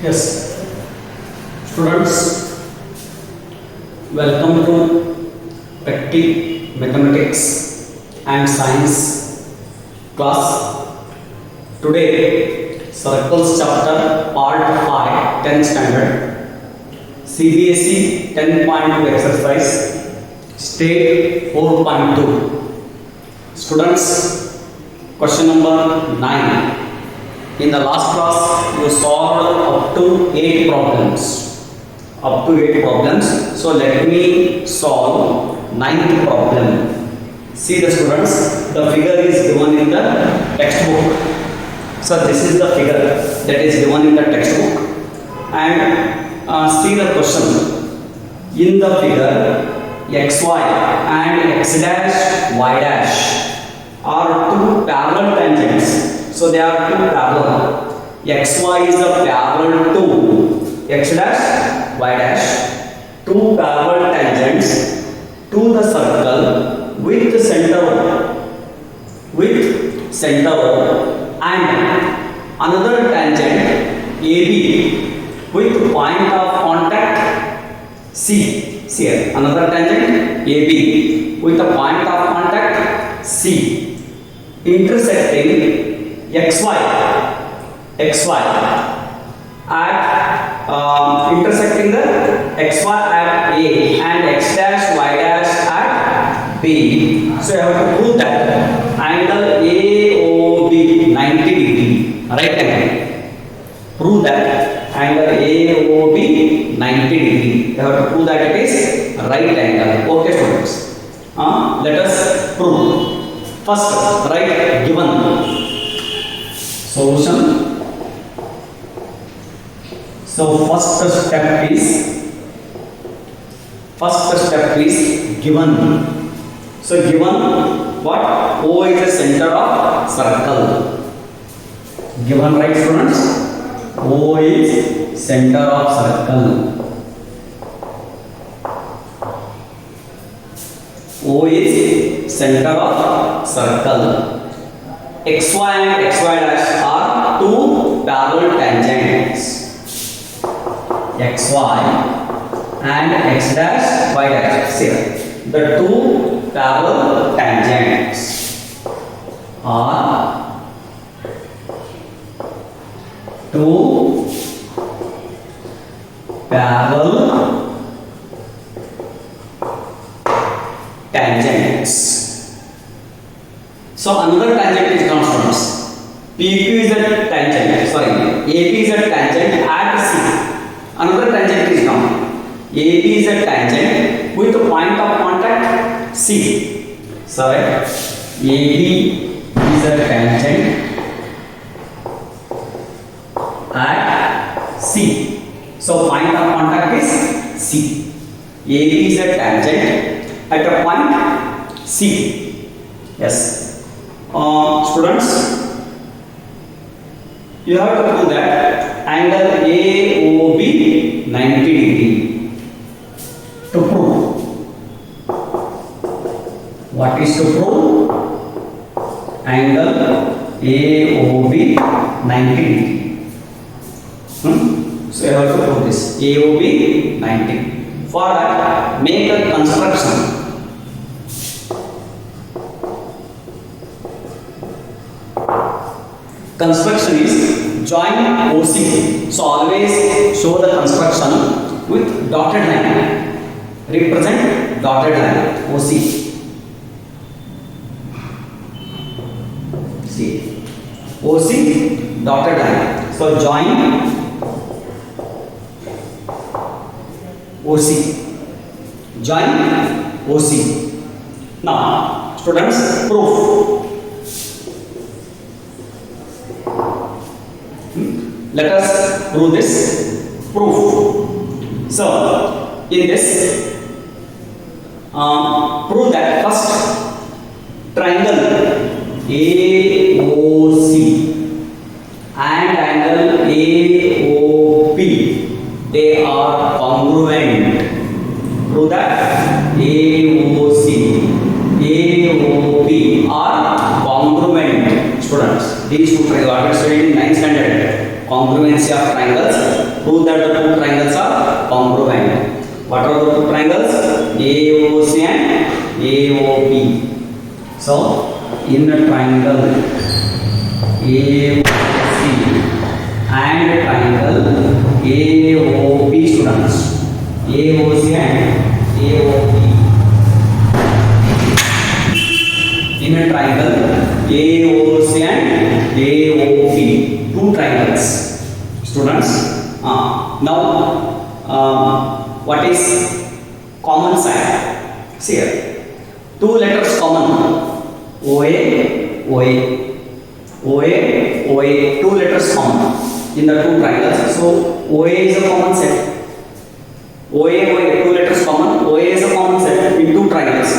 Yes, students, welcome to Practice Mathematics and Science class. Today, Circles chapter part 5, 10th standard, CBSE 10.2 exercise, state 4.2. Students, question number 9. In the last class, you solved up to 8 problems. Up to 8 problems. So let me solve 9th problem. See the students, the figure is given in the textbook. So this is the figure that is given in the textbook. And see the question. In the figure, xy and x dash y dash are two parallel tangents. So they are two parallel. xy is the parallel to x dash y dash. Two parallel tangents to the circle with center O and another tangent AB with point of contact C. See here, another tangent AB with a point of contact C intersecting xy at intersecting the xy at A and x dash y dash at B. So you have to prove that angle AOB 90 degree, right angle. Prove that angle AOB 90 degree. You have to prove that it is right angle. Okay, students. Let us prove. First, write given. Solution. So first step is given. So given what? O is the center of circle. Given, right students? O is center of circle. O is center of circle. xy and xy dash are two parallel tangents. xy and x dash y dash. See, the two parallel tangents are two parallel tangents. So another tangent is constants. PQ is a tangent. Sorry, AP is a tangent at C. Another tangent is known. AB is a tangent with a point of contact C. Sorry, AB is a tangent at C. So point of contact is C. AB is a tangent at a point C. Yes. Students, you have to prove that angle AOB 90 degree. To prove, what is to prove? Angle AOB 90 degree. So you have to prove this AOB 90. For that, make a construction. Construction is join OC. So always show the construction with dotted line. Represent dotted line OC. See, OC dotted line. So join OC. Join OC. Now, students, proof. Let us prove this. Proof. So, in this, prove that first triangle AOC and angle AOP, they are congruent. Prove that AOC, AOP are congruent. Students, these two triangles are studied in 9th standard. Congruency of triangles. Prove that the two triangles are congruent. What are the two triangles? AOC and AOB. So in the triangle AOC and triangle AOB, students, AOC and AOB, in a triangle AOC and AOB, two triangles, students. Now what is common side? See here, two letters common, OA, OA, OA, OA, two letters common in the two triangles. So OA is a common set. OA, OA, two letters common. OA is a common set in two triangles.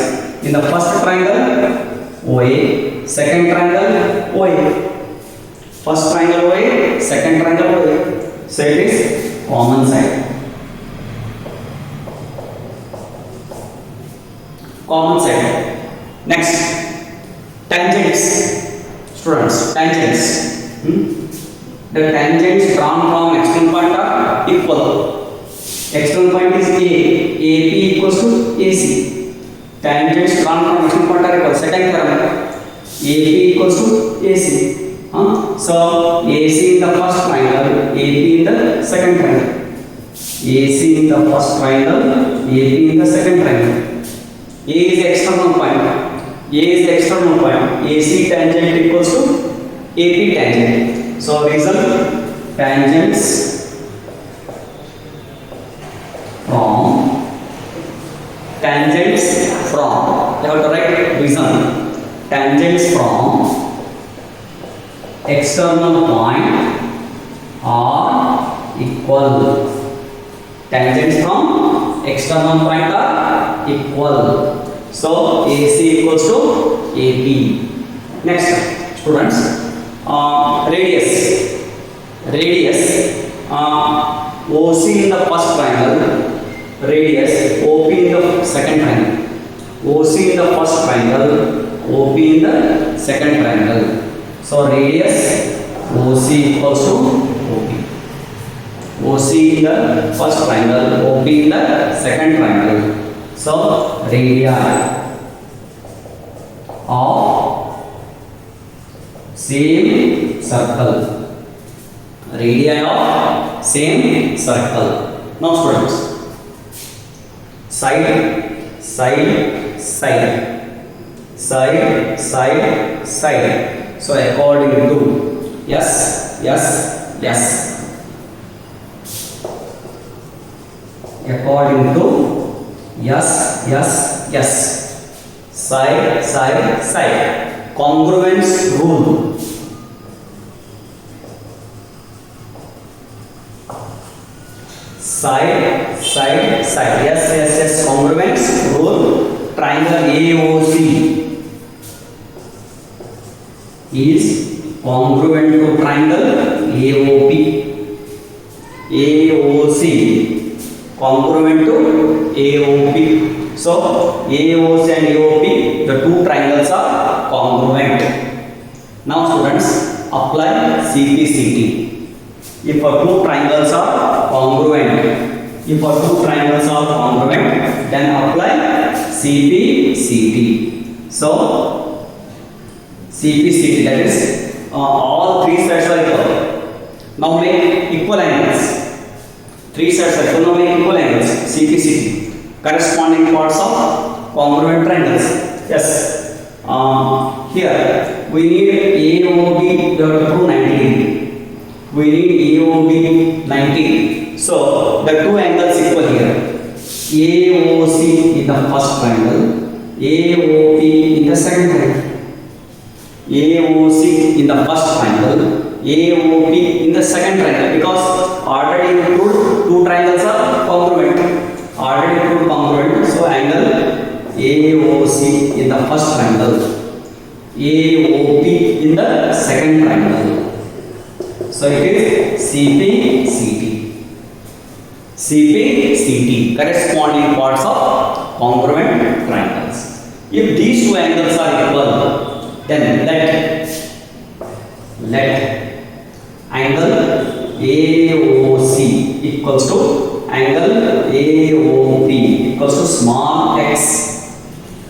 In the first triangle, OA, second triangle, OA. First triangle OA, second triangle OA. So it is common side. Common side. Next, tangents. Students, tangents. The tangents drawn from external point are equal. External point is A. AP equals to AC. Tangents drawn from external point are equal. Second theorem. AP equals to AC. So AC in the first triangle, AP in the second triangle. AC in the first triangle, AP in the second triangle. A is the external point. A is the external point. AC tangent equals to AP tangent. So result, tangents from you have to write reason, tangents from external point are equal. Tangents from external point are equal. So AC equals to AP. Next, students, radius. OC in the first triangle, radius OP in the second triangle. OC in the first triangle, OP in the second triangle. So radius OC equals to OP. OC in the first triangle, OP in the second triangle. So radii of same circle. Radii of same circle. Now students, side, so according to yes, according to yes, side, congruence rule. Side, yes, congruence rule. Triangle AOC is congruent to triangle AOP. AOC congruent to AOP. So AOC and AOP, the two triangles are congruent. Now students, apply CPCT. If two triangles are congruent, then apply CPCT. So CPCT, that is all three sides are equal. Now make equal angles. Three sides are equal. Now make equal angles. CPCT. Corresponding parts of congruent triangles. Yes. Here we need AOB. We have to prove 90 degree. We need AOB 90. So the two angles equal here. AOC in the first triangle, AOP in the second triangle. AOC in the first triangle, AOP in the second triangle, because already we proved two triangles are congruent. So angle AOC in the first triangle, AOP in the second triangle. So it is CPCT, corresponding parts of congruent triangles. If these two angles are equal, then let angle AOC equals to angle AOP equals to small x.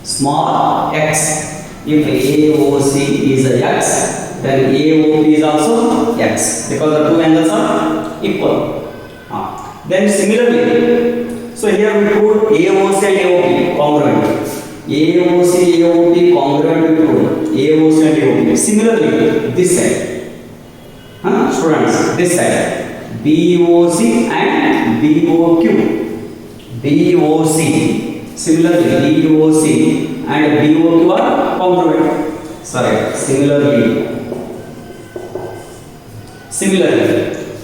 Small x. If AOC is a x, then AOP is also x because the two angles are equal. Then similarly, so here we put AOC and AOP congruent. AOC, AOP congruent we put AOC and AOP. Similarly, this side, students, this side, BOC and BOQ. BOC, similarly BOC and BOQ are congruent. Sorry, similarly,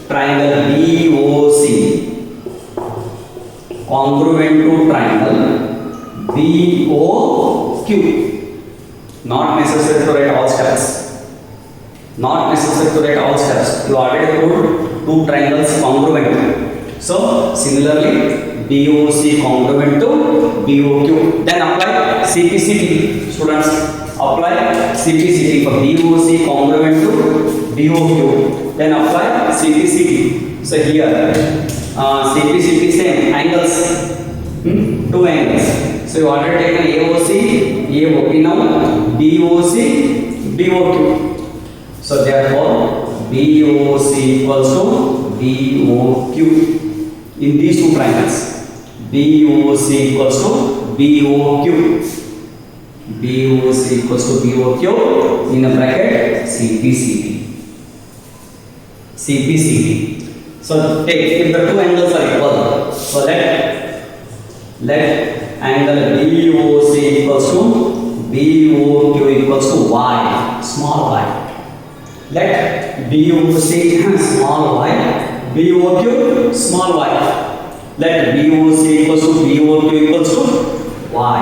triangle BOC congruent to triangle BOQ. Not necessary to write all steps. Not necessary to write all steps. You already put two triangles congruent. So similarly, BOC congruent to BOQ. Then apply CPCT. Students, apply CPCT for BOC congruent to BOQ. Then apply CPCT. So here CPCT same angles. Two angles. So you already taken AOC, AOP. Now BOC, BOQ. So therefore BOC equals to BOQ in these two triangles. BOC equals to BOQ. BOC equals to BOQ in a bracket CPCT. CPCT. So take if the two angles are equal. So let angle BOC equals to BOQ equals to y, small y. Let BOC small y, BOQ small y. Let BOC equals to BOQ equals to y.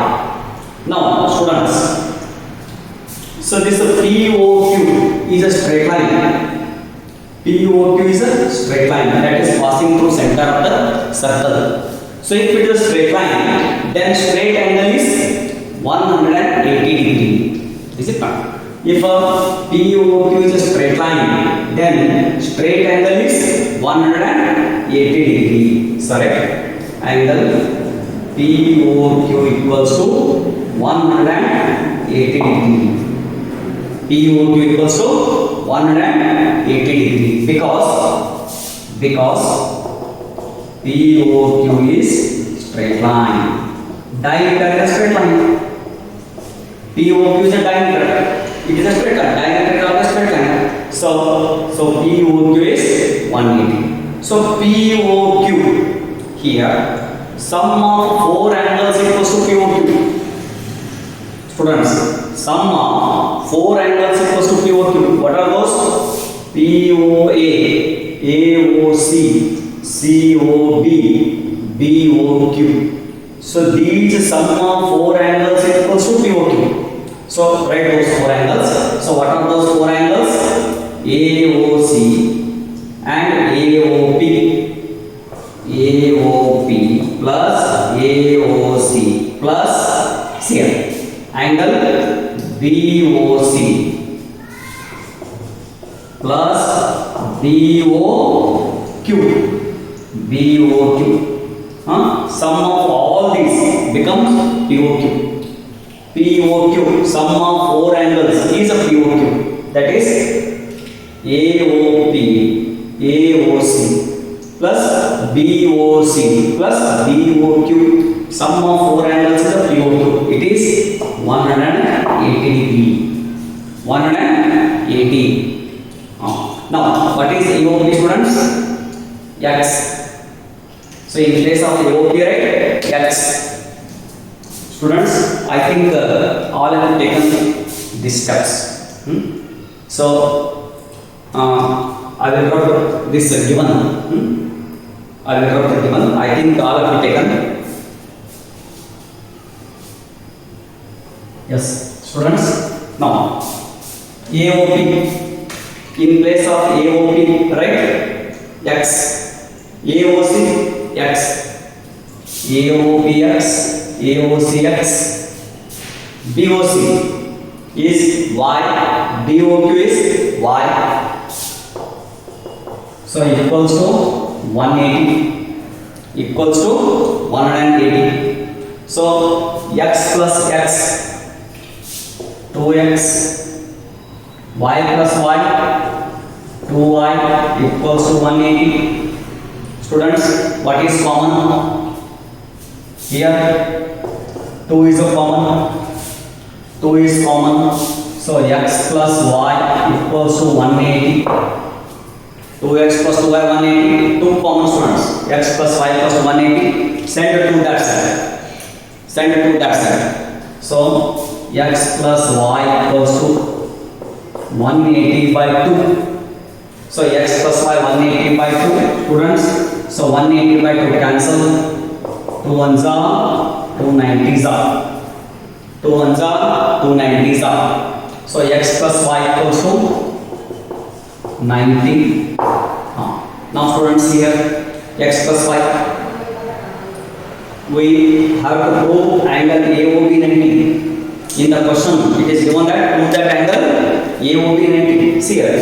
Now students, so this POQ is a straight line. POQ is a straight line that is passing through center of the circle. So if it is a straight line, then straight angle is 180 degree. Is it not? If a POQ is a straight line, then straight angle is 180 degree. Sorry, angle POQ equals to 180 degree. POQ equals to 180 degree because POQ is straight line. Diameter is a straight line. POQ is a diameter. It is a straight line. Diameter of a straight line. So POQ is 180. So POQ here, sum of four angles equals to POQ. Students, sum of four angles equals to POQ. What are those? POA, AOC, COB, BOQ. So these sum of four angles equals to POQ. So write those four angles. So what are those four angles? AOC and AOP. AOP plus AOC plus here angle BOC plus BOQ. Sum of all these becomes POQ. POQ, sum of four angles is a POQ. That is AOP, AOC plus BOC plus BOQ. Sum of four angles is a POQ. It is 180 degree. 180. Now, what is AOP, students? X. So in place of AOP, right? X. Students, I think all have taken these steps. So I will drop this given. I will drop the given. I think all have taken. Yes, students. Now AOP, in place of AOP, right? X. AOC, X. AOPX, AOCX. BOC is Y. BOQ is Y. So equals to 180, equals to 180. So x plus x, 2x, y plus y, 2y equals to 180. Students, what is common here? 2 is a common, 2 is common. So x plus y equals to 180. 2x plus 2y 180. 2 common, students. X plus y plus 180. Send it to that side. Send it to that side. So x plus y equals to 180 by 2. So x plus y 180 by 2. Students, so 180 by 2 cancel. 2 ones are 2 90s are. 2 ones are 2 90s are. So x plus y equals to 90. Now students, here x plus y, we have to prove angle AOB 90. In the question it is given that prove that angle AOB 90. See here,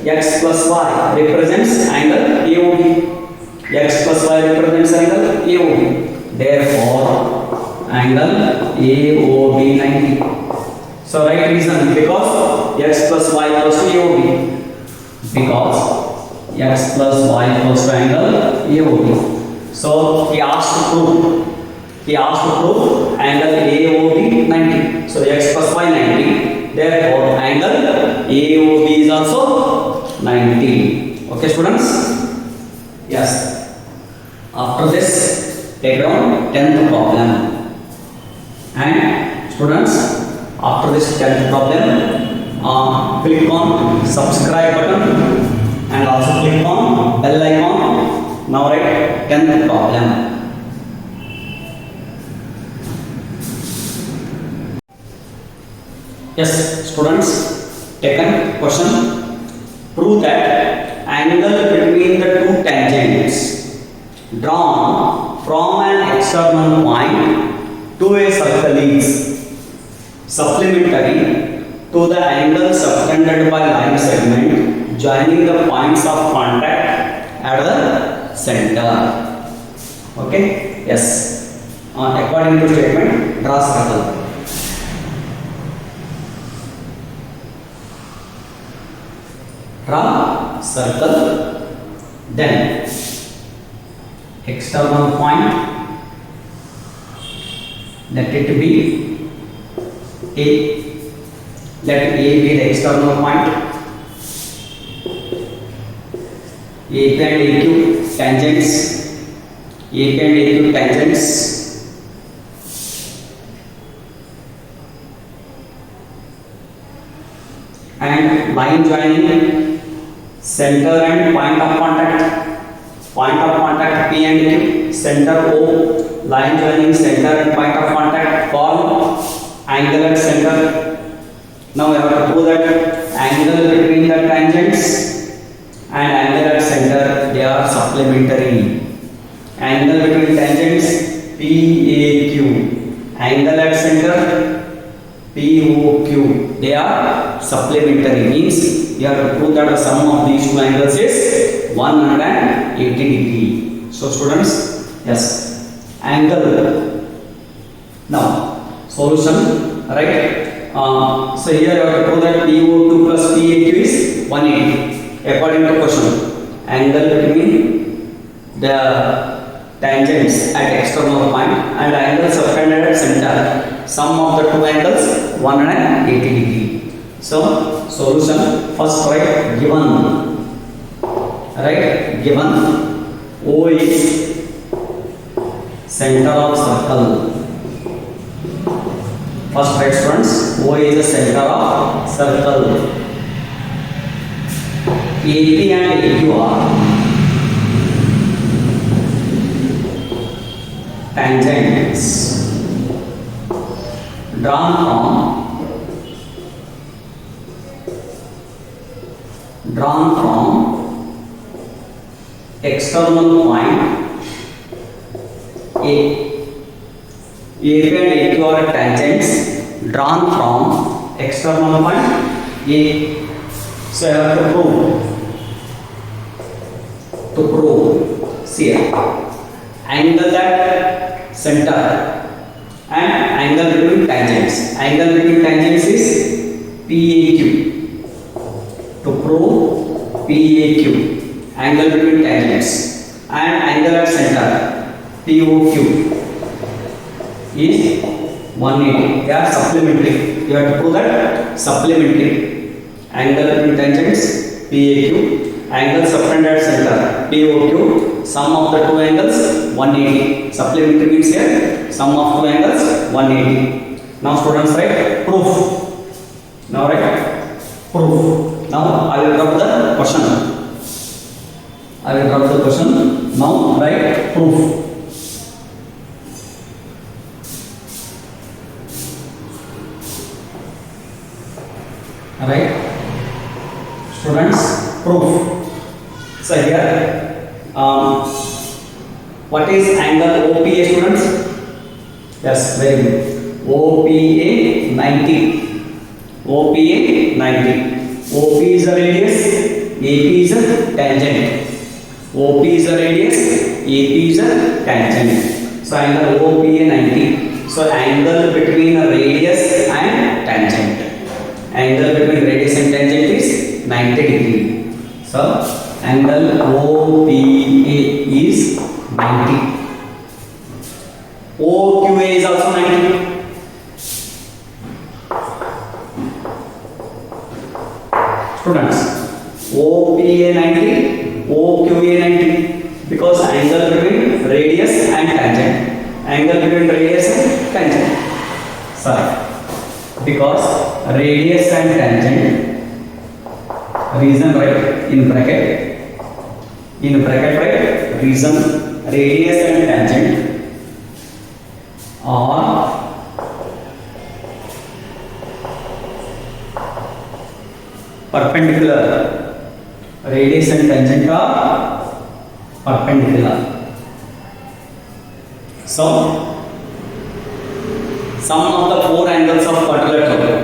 x plus y represents angle AOB. X plus y represents angle AOB. Therefore angle AOB 90. So right reason, because x plus y equals to AOB. Because x plus y equals to angle AOB. So he asked to prove angle AOB 90. So x plus y 90. Therefore angle AOB is also 90. Okay students? Yes. After this, take down 10th problem. And students, after this 10th problem, click on subscribe button and also click on bell icon. Now write 10th problem. Yes students, taken question. Prove that angle between the two tangents drawn from an external point to a circle is supplementary to the angle subtended by line segment joining the points of contact at the center. Okay? Yes. According to statement, draw circle. Draw circle. Then external point, let it be A. Let A be the external point. AP and AQ tangents. AP and AQ tangents. And line joining center and point of contact. Point of contact P and Q. Center O. Line joining center and point of contact. Form angle at center. Now we have to prove that angle between the tangents and angle at center, they are supplementary. Angle between tangents PAQ, angle at center POQ, they are supplementary. Means you have to prove that the sum of these two angles is 180 degree. So students, yes, angle. Now solution, right? So here you have to prove that PO2 plus PAQ is 180. According to question, angle between the tangents at external point and angle subtended at center, sum of the two angles 180 degree. So solution, first write given O is center of circle. First write students, O is the center of circle. AP and AQ are tangents drawn from external point A. AP and AQ are tangents drawn from external point A. So I have to prove to prove. See here, angle at center and angle between tangents. Angle between tangents is PAQ. To prove PAQ, angle between tangents, and angle at center POQ is 180. They are supplementary. You have to prove that supplementary. Angle between tangents PAQ, angle subtended at center POQ. Sum of the two angles 180. Supplementary means here sum of two angles 180. Now students write proof. Now write proof. Now I will drop the question. I will drop the question. Now write proof. Alright, students, proof. So here, what is angle OPA, students? Yes, very good. OPA 90. OPA 90. OP is the radius, AP is a tangent. OP is the radius, AP is a tangent. So angle OPA 90. So angle between a radius and tangent. Angle between radius and tangent is 90 degree. So angle OPA is 90. OQA is also 90. Students, OPA 90, OQA 90, because angle between radius and tangent. Angle between radius and tangent. Sorry. Because radius and tangent, reason right in bracket right, reason radius and tangent are perpendicular. Radius and tangent are perpendicular. So sum of the four angles of quadrilateral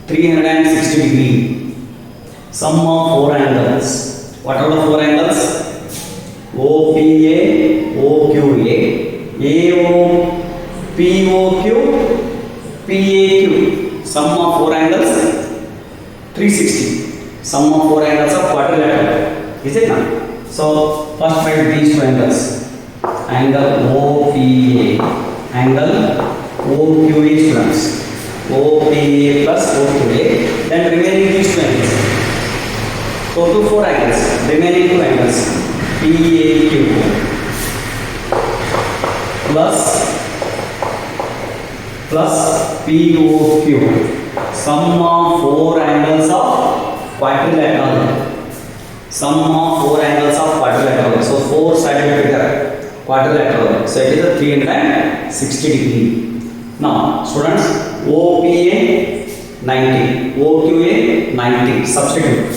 360 degree. Sum of four angles. What are the four angles? OPA, OQA, AO, POQ, PAQ. Sum of four angles 360. Sum of four angles of quadrilateral. Is it not? So first write these two angles. Angle OPA, angle OQA, students. OPA plus OQA. Then remaining these two angles. Total four angles. Remaining two angles. PAQ plus POQ. Sum of four angles of quadrilateral. Sum of four angles of quadrilateral. So four sided figure quadrilateral. So it is a 360 degree. Now, students, OPA 90, OQA 90, substitute.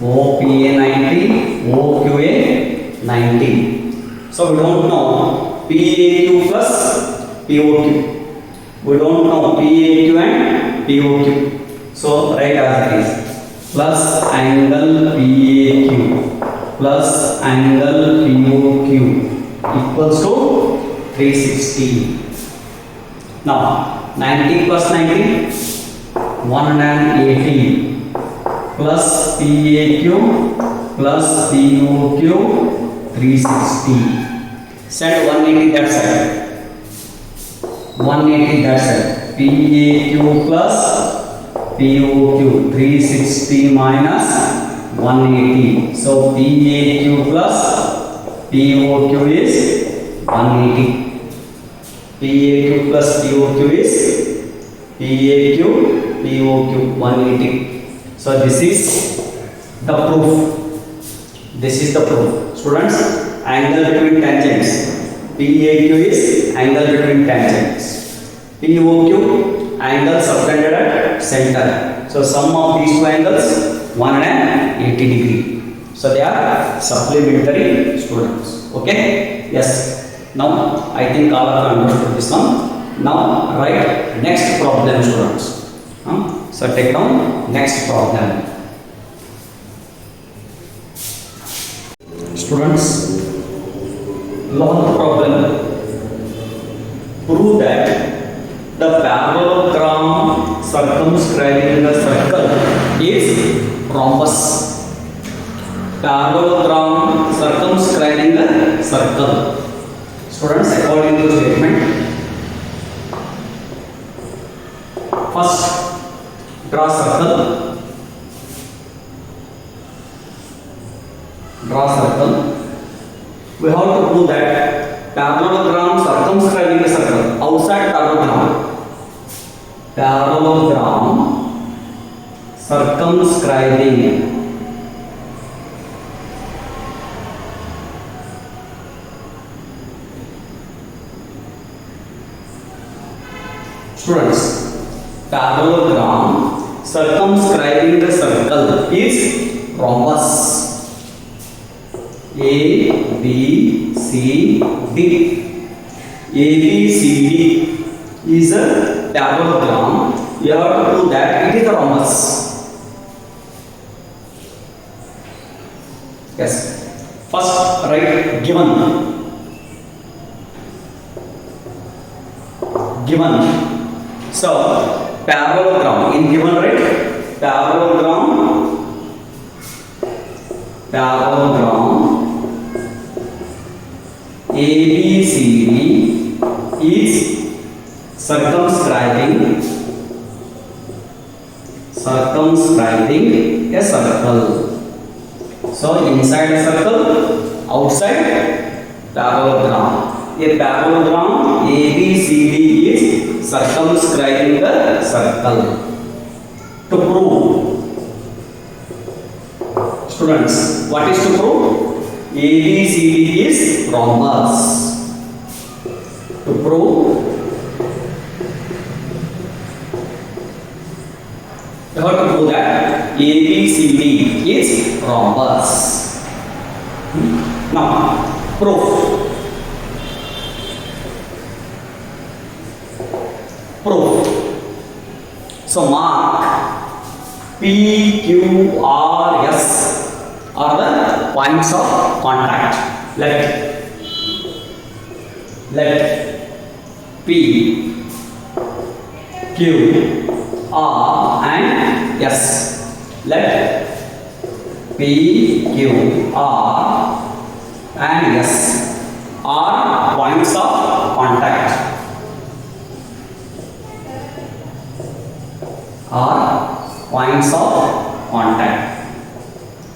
OPA 90, OQA 90. So we don't know PAQ plus POQ. We don't know PAQ and POQ. So write as it is. Plus angle PAQ plus angle POQ equals to 360. Now 90 plus 90, 180 plus PAQ plus POQ 360. Set 180 that side. 180 that side. PAQ plus POQ 360 minus 180. So PAQ plus POQ is 180. PAQ plus POQ is POQ 180. So this is the proof. This is the proof. Students, angle between tangents. PAQ is angle between tangents. POQ, angle subtended at center. So sum of these two angles 180 degree. So they are supplementary, students. Okay? Yes. Now I think all of you understood this one. Now write next problem, students. So take down next problem. Students, 11th problem. Prove that the parallelogram circumscribing the circle is rhombus. Parallelogram circumscribing the circle. Students, according to the statement, first draw circle. Draw circle. We have to prove that parallelogram circumscribing the circle. Outside parallelogram circumscribing students, parallelogram circumscribing the circle is rhombus. A, B, C, D. A, B, C, D is a parallelogram. You have to prove that it is a rhombus. Yes. First, write given. Given. So, parallelogram in given, right? Parallelogram ABCD is circumscribing a circle. So inside a circle, outside parallelogram. A parallelogram ABCD is circumscribing the circle. To prove, students, what is to prove? ABCD is rhombus. To prove, you have to prove that ABCD is rhombus. Now, proof. So mark P, Q, R, S are the points of contact. Let P, Q, R and S. Let P, Q, R and S are points of contact.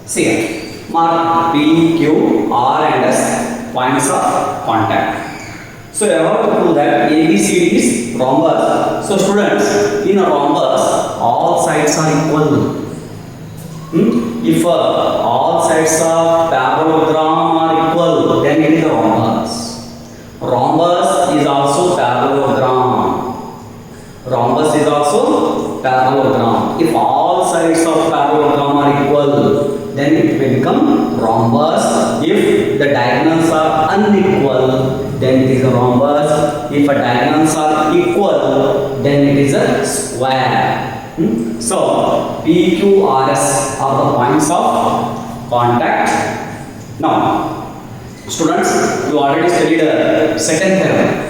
See, mark P, Q, R and S points of contact. So you have to prove that ABCD is rhombus. So students, in a rhombus, all sides are equal. If all sides of parallelogram are equal, then it is a rhombus. Rhombus is also parallelogram. If all sides of parallelogram are equal, then it will become rhombus. If the diagonals are unequal, then it is a rhombus. If the diagonals are equal, then it is a square. So P, Q, R, S are the points of contact. Now, students, you already studied the second theorem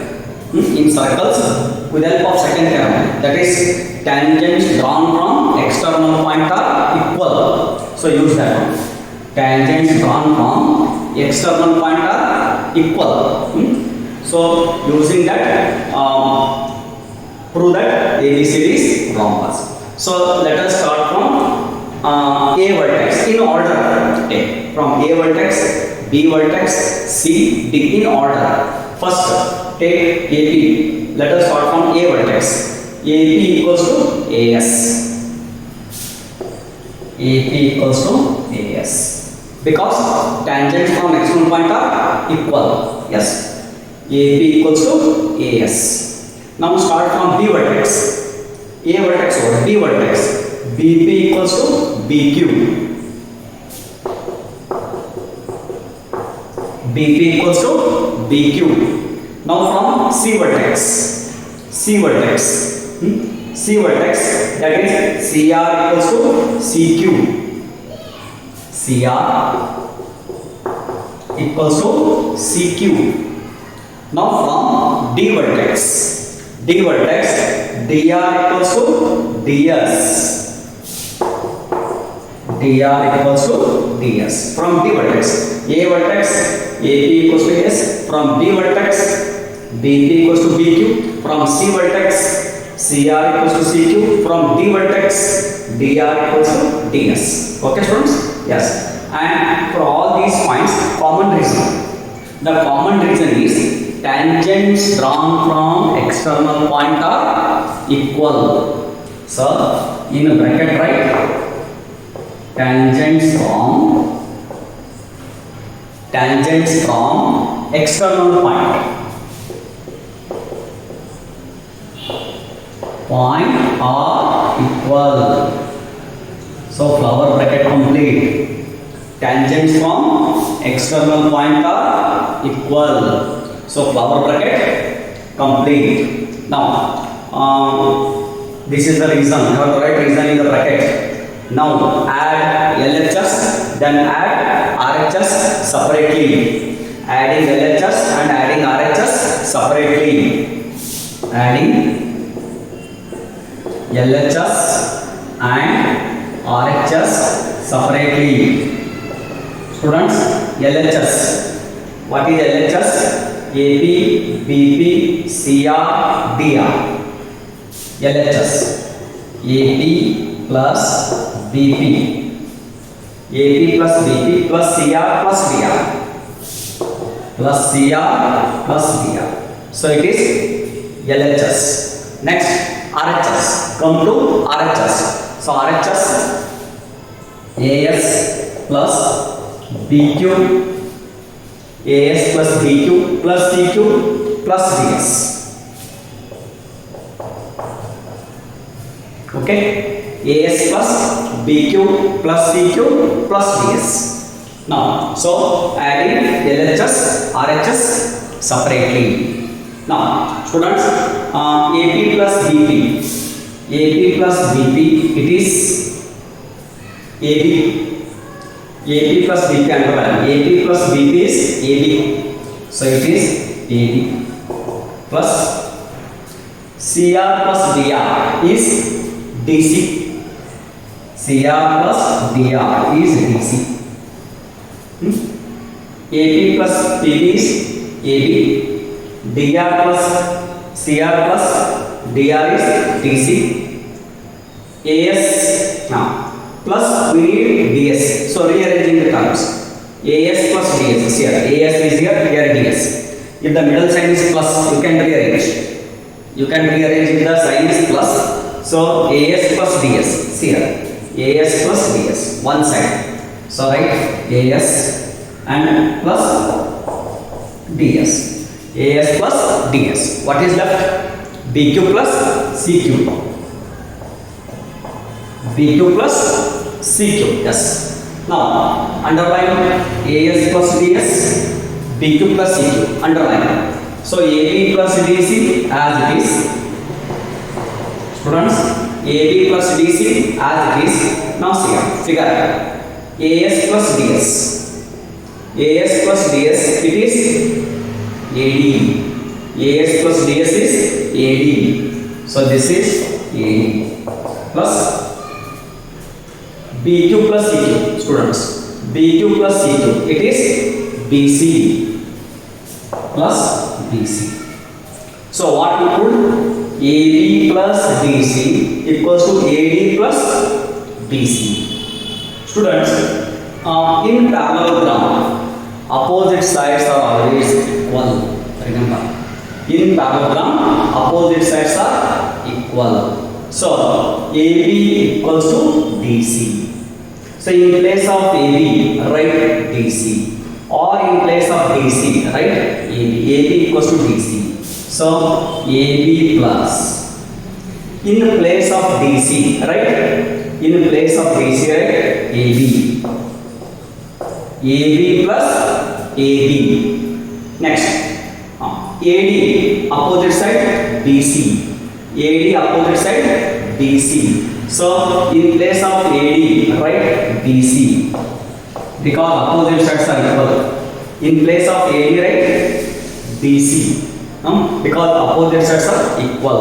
in circles with the help of second theorem, that is tangents drawn from external point are equal. So use that one. Tangents drawn from external point are equal. So using that, prove that ABCD is rhombus. So let us start from A vertex in order. From A vertex, B vertex, C, D in order. First, take AP. Let us start from A vertex. AP equals to AS. AP equals to AS. Because tangents from external point are equal. Yes. AP equals to AS. Now start from B vertex. A vertex or B vertex. BP equals to BQ. BP equals to BQ. Now from C vertex. C vertex, that is CR equals to CQ. CR equals to CQ. Now from D vertex, dr equals to ds. dr equals to ds. From D vertex, A vertex, AP equals to S. From B vertex, BP equals to BQ. From C vertex, CR equals to CQ. From D vertex, dr equals to ds. Okay, students? Yes. And for all these points, common reason. The common reason is tangents drawn from external point are equal. So, in bracket write tangents from external point are equal. So, flower bracket complete. Tangents from external point are equal. So flower bracket complete. Now this is the reason. You have to write reason in the bracket. Now add LHS, then add RHS separately. Adding LHS and adding RHS separately. Adding LHS and RHS separately. Students, LHS. What is LHS? AP, BP, CR, DR. LHS. AP plus BP. AP plus BP plus CR plus DR. Plus CR plus DR. So it is LHS. Next, RHS. Come to RHS. So RHS, AS plus BQ, AS plus BQ plus CQ plus DS. Okay, AS plus BQ plus CQ plus DS. Now, so adding LHS, RHS separately. Now, students, AP plus BP, it is AB. AP plus BP underline. AP plus BP is AB. So it is AB plus CR plus DR is DC. CR plus DR is DC. AP plus PB is AB. DR plus CR plus DR is DC. AS now. Plus we need DS. So rearranging the terms. AS plus DS is here. AS is here. Here DS. If the middle sign is plus, you can rearrange. You can rearrange if the sign is plus. So AS plus DS. See here. AS plus DS. One side. So write AS and plus DS. AS plus DS. What is left? BQ plus CQ. BQ plus CQ, yes. Now underline AS plus DS, BQ plus CQ, underline. So AB plus DC as it is. Students, AB plus DC as it is. Now see here, figure AS plus DS. AS plus DS, it is AD. AS plus DS is AD. So this is AD plus BQ plus CQ, students. BQ plus CQ, it is BC plus BC. So what we put? AB plus DC equals to AD plus BC. Students, in parallelogram, opposite sides are always equal. Remember, in parallelogram, opposite sides are equal. So AB equals to DC. So in place of AB, write DC, or in place of DC, write AB. AB equals to DC. So AB plus. In place of DC, right? In place of DC, write AB. AB plus AB. Next, AD opposite side BC. AD opposite side BC. So in place of AD, write BC, because opposite sides are equal. In place of AD, right? BC. Because opposite sides are equal.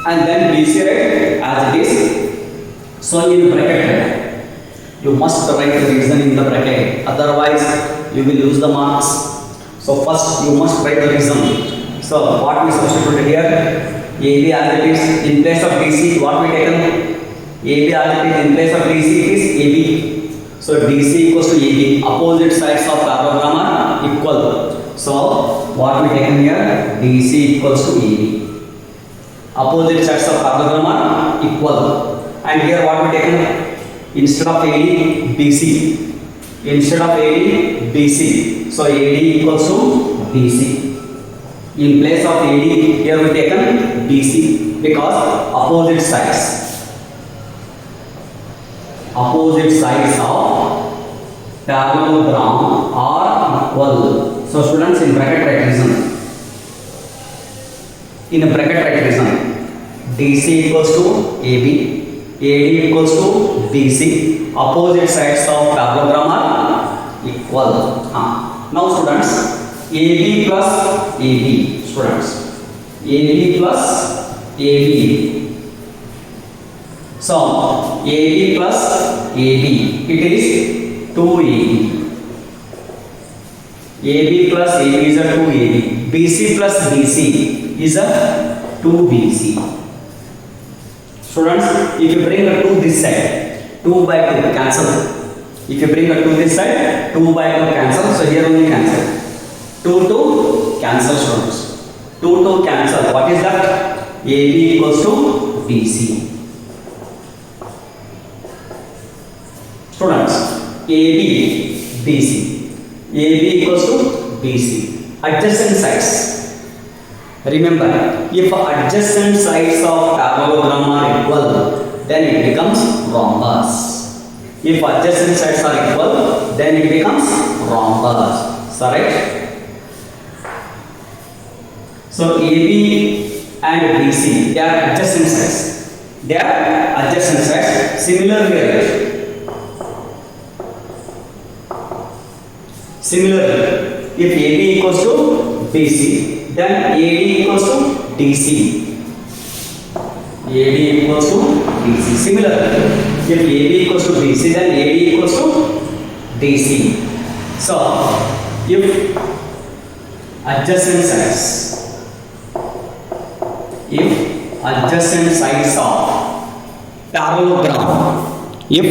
And then BC, right? As it is. So in bracket, you must write the reason in the bracket. Otherwise, you will lose the marks. So first, you must write the reason. So what we substituted here? AB as it is. In place of DC, what we taken? AB as it is. In place of DC, it is AB. So DC equals to AB. Opposite sides of parallelogram are equal. So what we taken here? DC equals to AB. Opposite sides of parallelogram are equal. And here what we taken? Instead of AD, BC. Instead of AD, BC. So AD equals to BC. In place of AD, here we taken BC because opposite sides. Opposite sides of parallelogram are equal. So students, in bracket write reason. In a bracket write reason. DC equals to AB. AD equals to BC. Opposite sides of parallelogram are equal. Now students, AB plus AB. Students, AB plus AB. So AB plus AB, it is 2AB. AB plus AB is a 2AB. BC plus BC is a 2BC. Students, if you bring a 2 this side, 2 by 2 cancel. If you bring a 2 this side, 2 by 2 cancel. So here only cancel. 2 cancel, students. 2 cancel. What is that? AB equals to BC. Students, AB, BC. AB equals to BC. Adjacent sides. Remember, if adjacent sides of parallelogram are equal, then it becomes rhombus. If adjacent sides are equal, then it becomes rhombus. Correct? So AB and BC, they are adjacent sides. They are adjacent sides. Similarly, if AB equals to BC, then AD equals to DC. AD equals to DC. Similarly, if AB equals to BC, then AD equals to DC. So, if adjacent sides of parallelogram, if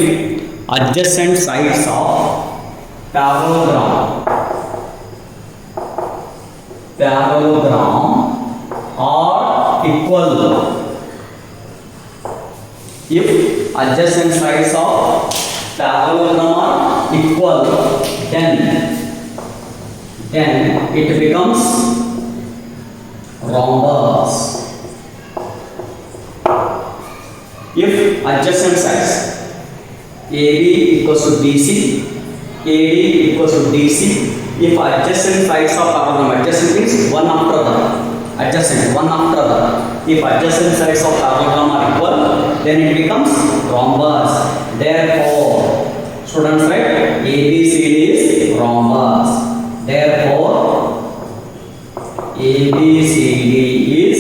adjacent sides of parallelogram are equal. If adjacent sides of parallelogram are equal, then it becomes rhombus. If adjacent sides AB equals to BC, AD equals to DC. If adjacent sides of parallelogram, adjacent means one after the adjacent, one after the. If adjacent sides of parallelogram are equal, then it becomes rhombus. Therefore, students, right? ABCD is rhombus. Therefore, ABCD is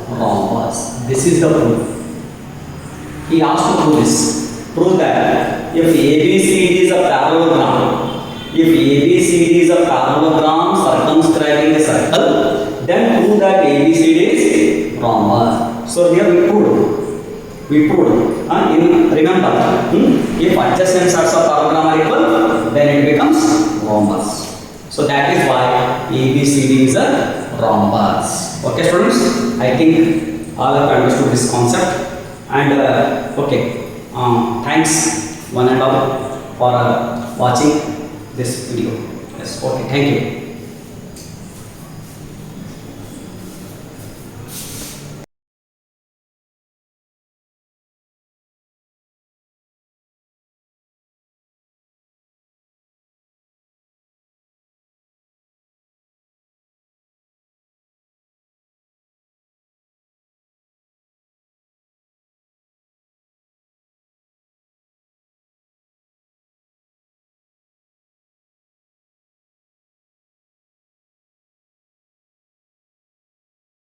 rhombus. This is the proof. He asked to prove this. Prove that if ABCD is a parallelogram, circumscribing a circle, then prove that ABCD is rhombus. So here we proved. Remember, if adjacent sides of parallelogram are equal, then it becomes rhombus. So that is why ABCD is a rhombus. Okay, students, I think all have understood this concept. And thanks one and all for watching this video. Yes, okay, thank you.